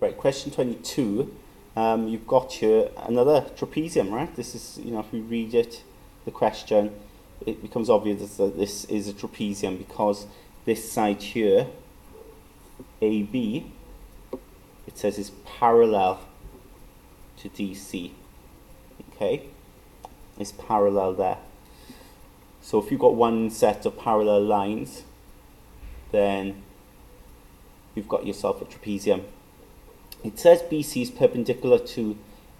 Right, question 22. You've got here another trapezium, right? This is, if you read it, the question, it becomes obvious that this is a trapezium because this side here, AB, it says is parallel to DC. Okay? It's parallel there. So if you've got one set of parallel lines, then you've got yourself a trapezium. It says BC is perpendicular to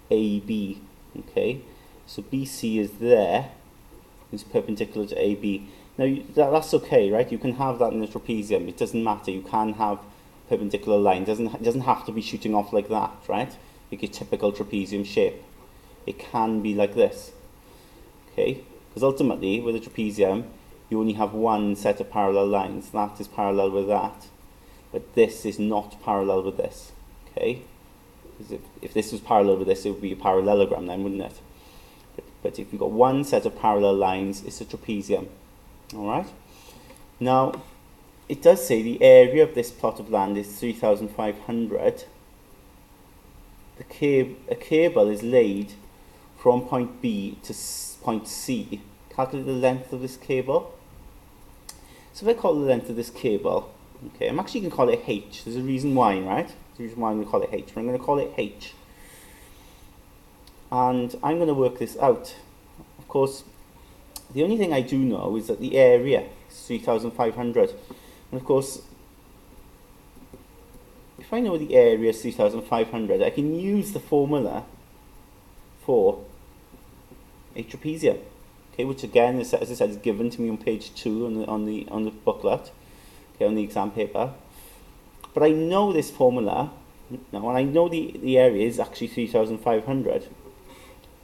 AB, okay? So BC is there, it's perpendicular to AB. Now, that's okay, right? You can have that in a trapezium. It doesn't matter. You can have perpendicular line. It doesn't have to be shooting off like that, right? Like a typical trapezium shape. It can be like this, okay? Because ultimately, with a trapezium, you only have one set of parallel lines. That is parallel with that. But this is not parallel with this. Okay, because if this was parallel with this, it would be a parallelogram then, wouldn't it? But if you've got one set of parallel lines, it's a trapezium. Alright? Now, it does say the area of this plot of land is 3,500. A cable is laid from point B to point C. Calculate the length of this cable. So if I call the length of this cable, okay, I'm actually going to call it H. There's a reason why, right? There's a reason why I'm going to call it H. But I'm going to call it H. And I'm going to work this out. Of course, the only thing I do know is that the area is 3,500. And of course, if I know the area is 3,500, I can use the formula for a trapezium. Okay, which again, as I said, is given to me on page 2 on the booklet. Okay, on the exam paper. But I know this formula now, and I know the area is actually 3,500.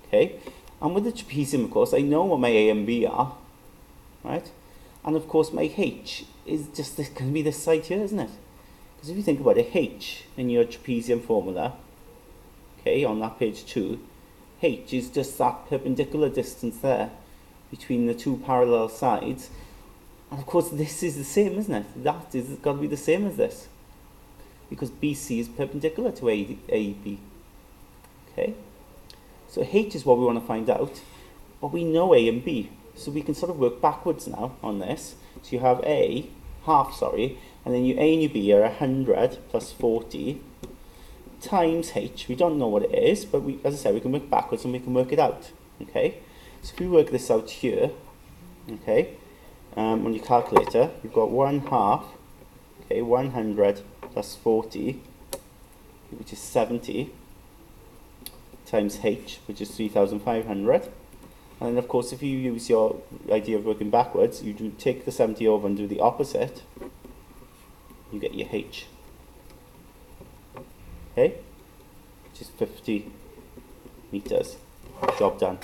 Okay, and with the trapezium, of course, I know what my A and B are, right? And of course, my H is just going to be this side here, isn't it? Because if you think about it, H in your trapezium formula, okay, on that page 2, H is just that perpendicular distance there between the two parallel sides. And of course, this is the same, isn't it? That is got to be the same as this. Because BC is perpendicular to AB. Okay? So H is what we want to find out. But we know A and B. So we can sort of work backwards now on this. So you have half, and then your A and your B are 100 plus 40 times H. We don't know what it is, but as I said, we can work backwards and we can work it out. Okay? So if we work this out here, okay, on your calculator, you've got 1/2, okay, 100 plus 40, which is 70, times H, which is 3,500. And then, of course, if you use your idea of working backwards, you do take the 70 over and do the opposite, you get your H. Okay? Which is 50 meters. Job done.